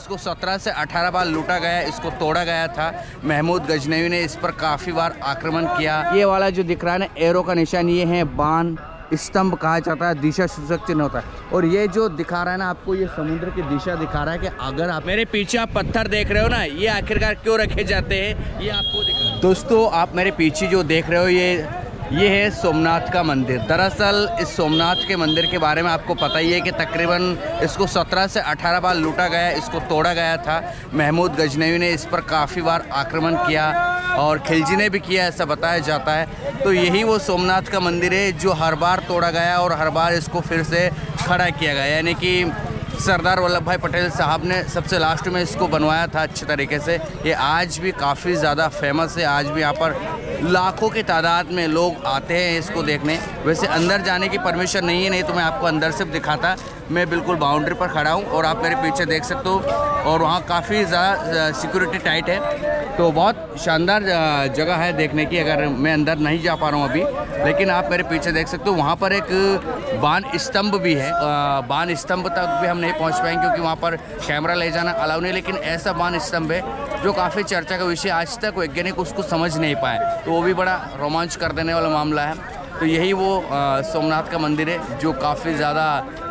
इसको 17 से 18 बार लूटा गया, इसको तोड़ा गया था। महमूद गजनवी ने इस पर काफ़ी बार आक्रमण किया। ये वाला जो दिख रहा है ना एरो का निशान, ये है बाण स्तंभ कहा जाता है, दिशा सूचक चिन्ह होता है। और ये जो दिखा रहा है ना आपको, ये समुद्र की दिशा दिखा रहा है कि अगर आप मेरे पीछे आप पत्थर देख रहे हो ना, ये आखिरकार क्यों रखे जाते हैं ये आपको दिखा। दोस्तों आप मेरे पीछे जो देख रहे हो ये है सोमनाथ का मंदिर। दरअसल इस सोमनाथ के मंदिर के बारे में आपको पता ही है कि तकरीबन इसको 17 से 18 बार लूटा गया, इसको तोड़ा गया था। महमूद गजनवी ने इस पर काफ़ी बार आक्रमण किया और खिलजी ने भी किया, ऐसा बताया जाता है। तो यही वो सोमनाथ का मंदिर है जो हर बार तोड़ा गया और हर बार इसको फिर से खड़ा किया गया, यानी कि सरदार वल्लभ भाई पटेल साहब ने सबसे लास्ट में इसको बनवाया था अच्छे तरीके से। ये आज भी काफ़ी ज़्यादा फेमस है, आज भी यहाँ पर लाखों की तादाद में लोग आते हैं इसको देखने। वैसे अंदर जाने की परमिशन नहीं है, नहीं तो मैं आपको अंदर से दिखाता। मैं बिल्कुल बाउंड्री पर खड़ा हूँ और आप मेरे पीछे देख सकते हो, और वहाँ काफ़ी ज़्यादा सिक्योरिटी टाइट है। तो बहुत शानदार जगह है देखने की। अगर मैं अंदर नहीं जा पा रहा हूँ अभी, लेकिन आप मेरे पीछे देख सकते हो वहाँ पर एक बाण स्तंभ भी है। बाण स्तंभ तक भी हम नहीं पहुँच पाएंगे क्योंकि वहाँ पर कैमरा ले जाना अलाउ नहीं, लेकिन ऐसा बाण स्तंभ है जो काफ़ी चर्चा का विषय, आज तक वैज्ञानिक उसको समझ नहीं पाए। तो वो भी बड़ा रोमांच कर देने वाला मामला है। तो यही वो सोमनाथ का मंदिर है जो काफ़ी ज़्यादा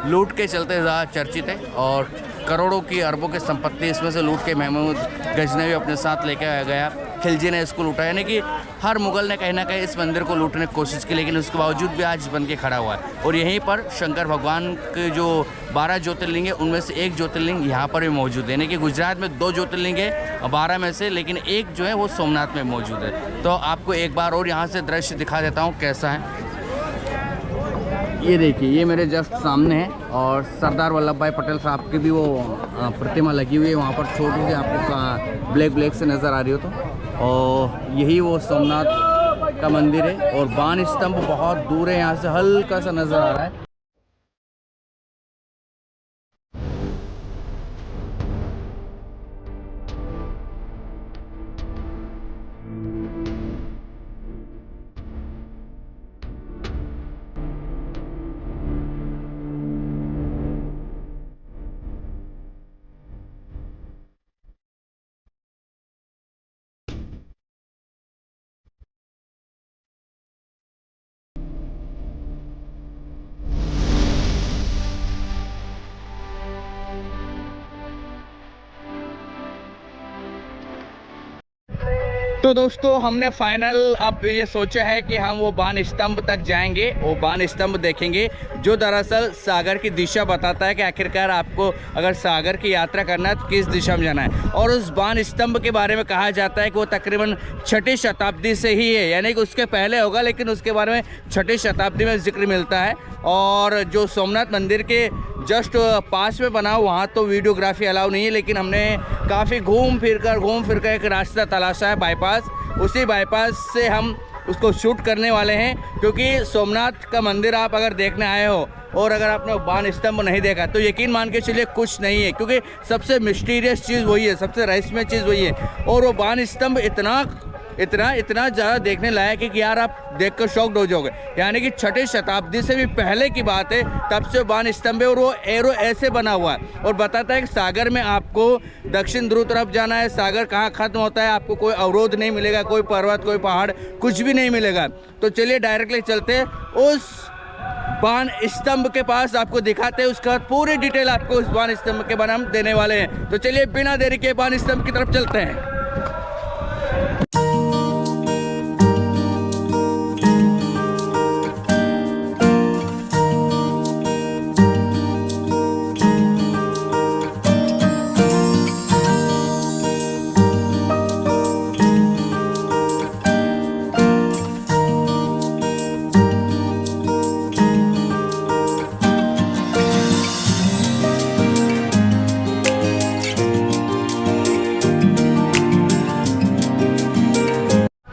लूट के चलते ज़्यादा चर्चित है, और करोड़ों की अरबों की संपत्ति इसमें से लूट के महमूद गजनवी अपने साथ लेकर गया। खिलजी ने इसको लूटा, यानी कि हर मुगल ने कहीं ना कहीं इस मंदिर को लूटने की कोशिश की, लेकिन उसके बावजूद भी आज बन के खड़ा हुआ है। और यहीं पर शंकर भगवान के जो 12 ज्योतिर्लिंग है उनमें से एक ज्योतिर्लिंग यहाँ पर भी मौजूद है। यानी कि गुजरात में 2 ज्योतिर्लिंग है 12 में से, लेकिन एक जो है वो सोमनाथ में मौजूद है। तो आपको एक बार और यहाँ से दृश्य दिखा देता हूँ कैसा है। ये देखिए, ये मेरे जस्ट सामने है और सरदार वल्लभ भाई पटेल साहब की भी वो प्रतिमा लगी हुई है वहाँ पर, छोटी सी आपको ब्लैक से नज़र आ रही हो तो। और यही वो सोमनाथ का मंदिर है, और बाण स्तंभ बहुत दूर है, यहाँ से हल्का सा नज़र आ रहा है। तो दोस्तों हमने फाइनल अब ये सोचा है कि हम वो बाण स्तंभ तक जाएंगे, वो बाण स्तंभ देखेंगे जो दरअसल सागर की दिशा बताता है कि आखिरकार आपको अगर सागर की यात्रा करना है तो किस दिशा में जाना है। और उस बाण स्तंभ के बारे में कहा जाता है कि वो तकरीबन 6ठी शताब्दी से ही है, यानी कि उसके पहले होगा, लेकिन उसके बारे में 6ठी शताब्दी में जिक्र मिलता है। और जो सोमनाथ मंदिर के जस्ट पास में बना वहाँ तो वीडियोग्राफी अलाउ नहीं है, लेकिन हमने काफ़ी घूम फिर कर एक रास्ता तलाशा है बाईपास, उसी बाईपास से हम उसको शूट करने वाले हैं। क्योंकि सोमनाथ का मंदिर आप अगर देखने आए हो और अगर आपने बाण स्तंभ नहीं देखा तो यकीन मान के चलिए कुछ नहीं है, क्योंकि सबसे मिस्टीरियस चीज़ वही है, सबसे रहस्यमय चीज़ वही है। और वो बाण स्तंभ इतना ज़्यादा देखने लायक है कि यार आप देखकर शॉक्ड हो जाओगे। यानी कि 6ठी शताब्दी से भी पहले की बात है, तब से बाण स्तंभ है और वो एरो ऐसे बना हुआ है और बताता है कि सागर में आपको दक्षिण ध्रुव तरफ जाना है, सागर कहाँ खत्म होता है, आपको कोई अवरोध नहीं मिलेगा, कोई पर्वत कोई पहाड़ कुछ भी नहीं मिलेगा। तो चलिए डायरेक्टली चलते उस बाण स्तंभ के पास, आपको दिखाते हैं, उसका पूरी डिटेल आपको उस बाण स्तंभ के बारे में हम देने वाले हैं। तो चलिए बिना देरी के बाण स्तंभ की तरफ चलते हैं।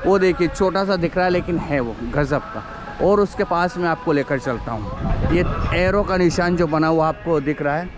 वो देखिए छोटा सा दिख रहा है लेकिन है वो गजब का। और उसके पास में आपको लेकर चलता हूँ, ये एरो का निशान जो बना हुआ आपको दिख रहा है,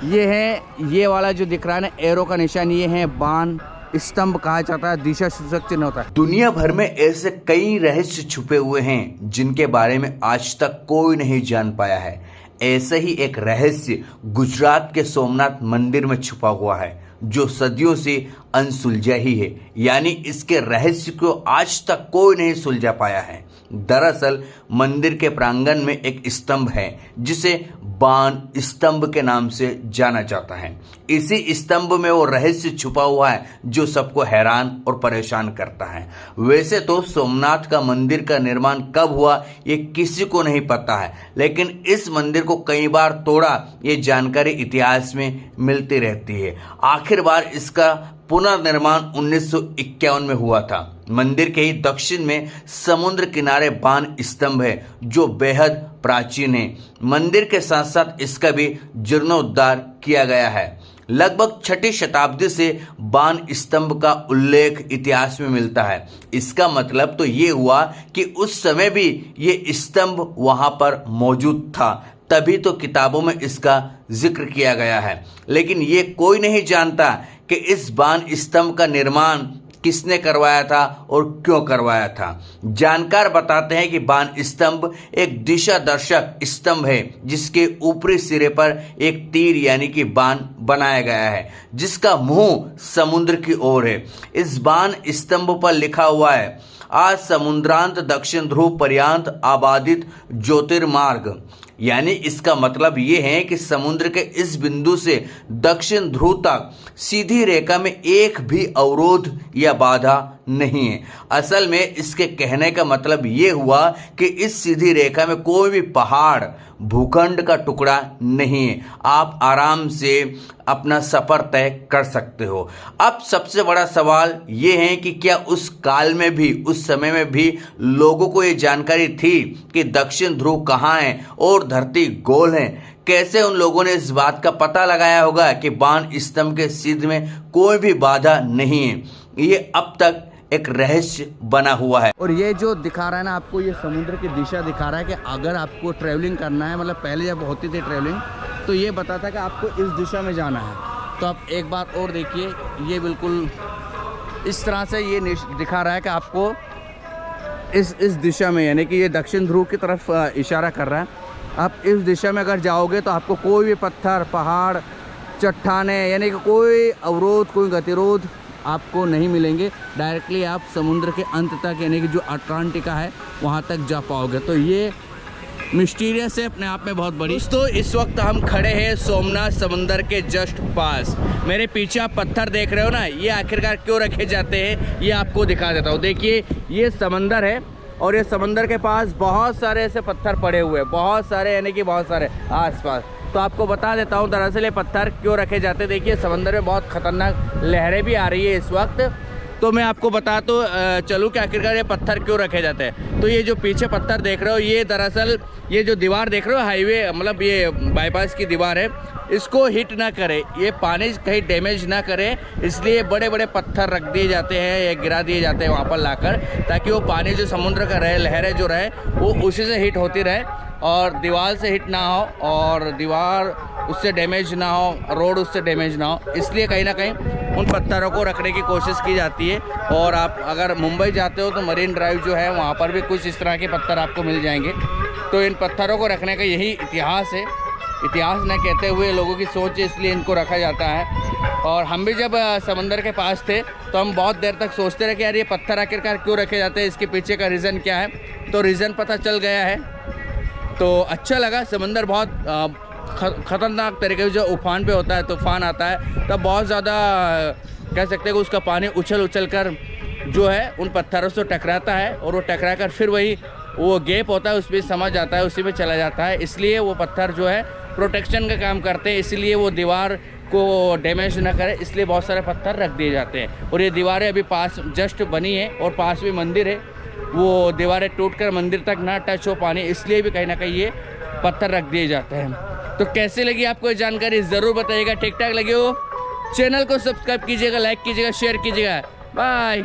ये है, ये वाला जो दिख रहा है ना एरो का निशान, ये है बाण स्तंभ कहा जाता है, दिशा सूचक चिन्ह होता है। दुनिया भर में ऐसे कई रहस्य छुपे हुए हैं जिनके बारे में आज तक कोई नहीं जान पाया है। ऐसा ही एक रहस्य गुजरात के सोमनाथ मंदिर में छुपा हुआ है जो सदियों से अनसुलझा ही है, यानी इसके रहस्य को आज तक कोई नहीं सुलझा पाया है। दरअसल मंदिर के प्रांगण में एक स्तंभ है जिसे बाण स्तंभ के नाम से जाना जाता है। इसी स्तंभ में वो रहस्य छुपा हुआ है जो सबको हैरान और परेशान करता है। वैसे तो सोमनाथ का मंदिर का निर्माण कब हुआ ये किसी को नहीं पता है, लेकिन इस मंदिर को कई बार तोड़ा ये जानकारी इतिहास में मिलती रहती है। आखिर बार इसका पुनर्निर्माण 1951 में हुआ था। मंदिर के ही दक्षिण में समुद्र किनारे बाण स्तंभ है जो बेहद प्राचीन है। मंदिर के साथ साथ इसका भी जीर्णोद्धार किया गया है। लगभग 6ठी शताब्दी से बाण स्तंभ का उल्लेख इतिहास में मिलता है। इसका मतलब तो ये हुआ कि उस समय भी ये स्तंभ वहां पर मौजूद था, तभी तो किताबों में इसका जिक्र किया गया है। लेकिन ये कोई नहीं जानता कि इस बाण स्तंभ का निर्माण किसने करवाया था और क्यों करवाया था। जानकार बताते हैं कि बाण स्तंभ एक दिशा दर्शक स्तंभ है जिसके ऊपरी सिरे पर एक तीर यानी कि बाण बनाया गया है जिसका मुंह समुद्र की ओर है। इस बाण स्तंभ पर लिखा हुआ है, आज समुद्रांत दक्षिण ध्रुव पर्यंत आबादित ज्योतिर्मार्ग, यानी इसका मतलब ये है कि समुद्र के इस बिंदु से दक्षिण ध्रुव तक सीधी रेखा में एक भी अवरोध या बाधा नहीं है। असल में इसके कहने का मतलब ये हुआ कि इस सीधी रेखा में कोई भी पहाड़ भूखंड का टुकड़ा नहीं है। आप आराम से अपना सफर तय कर सकते हो। अब सबसे बड़ा सवाल ये है कि क्या उस काल में भी, उस समय में भी लोगों को ये जानकारी थी कि दक्षिण ध्रुव कहाँ है और धरती गोल है? कैसे उन लोगों ने इस बात का पता लगाया होगा कि बाण स्तंभ के सिद्ध में कोई भी बाधा नहीं है? ये अब तक एक रहस्य बना हुआ है। और ये जो दिखा रहा है ना आपको, ये समुद्र की दिशा दिखा रहा है कि अगर आपको ट्रैवलिंग करना है, मतलब पहले जब होती थी ट्रैवलिंग तो ये बताता कि आपको इस दिशा में जाना है। तो आप एक बार और देखिए, ये बिल्कुल इस तरह से ये दिखा रहा है कि आपको इस दिशा में, यानी कि ये दक्षिण ध्रुव की तरफ इशारा कर रहा है। आप इस दिशा में अगर जाओगे तो आपको कोई भी पत्थर, पहाड़, चट्टाने, यानी कि कोई अवरोध, कोई गतिरोध आपको नहीं मिलेंगे। डायरेक्टली आप समुद्र के अंत तक, यानी कि जो अटलांटिका है वहाँ तक जा पाओगे। तो ये मिस्टीरियस है अपने आप में बहुत बड़ी। दोस्तों इस वक्त हम खड़े हैं सोमनाथ समंदर के जस्ट पास। मेरे पीछे आप पत्थर देख रहे हो ना, ये आखिरकार क्यों रखे जाते हैं ये आपको दिखा देता हूँ। देखिए ये समंदर है और ये समंदर के पास बहुत सारे ऐसे पत्थर पड़े हुए हैं, बहुत सारे, यानी कि बहुत सारे आसपास। तो आपको बता देता हूँ दरअसल ये पत्थर क्यों रखे जाते हैं। देखिए समंदर में बहुत ख़तरनाक लहरें भी आ रही है इस वक्त, तो मैं आपको बता तो चलूँ कि आखिरकार ये पत्थर क्यों रखे जाते हैं। तो ये जो पीछे पत्थर देख रहे हो, ये दरअसल ये जो दीवार देख रहे हो, हाईवे मतलब ये बाईपास की दीवार है, इसको हिट ना करे, ये पानी कहीं डैमेज ना करे, इसलिए बड़े बड़े पत्थर रख दिए जाते हैं या गिरा दिए जाते हैं वहाँ पर लाकर, ताकि वो पानी जो समुद्र का रहे, लहरें जो रहे, वो उसी से हिट होती रहे और दीवार से हिट ना हो और दीवार उससे डैमेज ना हो, रोड उससे डैमेज ना हो। इसलिए कहीं ना कहीं उन पत्थरों को रखने की कोशिश की जाती है। और आप अगर मुंबई जाते हो तो मरीन ड्राइव जो है वहाँ पर भी कुछ इस तरह के पत्थर आपको मिल जाएंगे। तो इन पत्थरों को रखने का यही इतिहास है। इतिहास न कहते हुए लोगों की सोच है, इसलिए इनको रखा जाता है। और हम भी जब समंदर के पास थे तो हम बहुत देर तक सोचते रहे कि यार ये पत्थर आखिरकार क्यों रखे जाते हैं, इसके पीछे का रीज़न क्या है। तो रीज़न पता चल गया है, तो अच्छा लगा। समंदर बहुत ख़तरनाक तरीके से जो उफान पे होता है, तूफान आता है तब बहुत ज़्यादा कह सकते हैं कि उसका पानी उछल कर जो है उन पत्थरों से टकराता है और वो टकरा कर फिर वही वो गैप होता है उसमें समा जाता है, उसी में चला जाता है। इसलिए वो पत्थर जो है प्रोटेक्शन का काम करते हैं, इसलिए वो दीवार को डैमेज ना करे, इसलिए बहुत सारे पत्थर रख दिए जाते हैं। और ये दीवारें अभी पास जस्ट बनी है और पास में मंदिर है, वो दीवारें टूटकर मंदिर तक ना टच हो पानी, इसलिए भी कहीं ना कहीं ये पत्थर रख दिए जाते हैं। तो कैसे लगी आपको ये जानकारी ज़रूर बताइएगा। ठीक ठाक लगे हो चैनल को सब्सक्राइब कीजिएगा, लाइक कीजिएगा, शेयर कीजिएगा। बाय।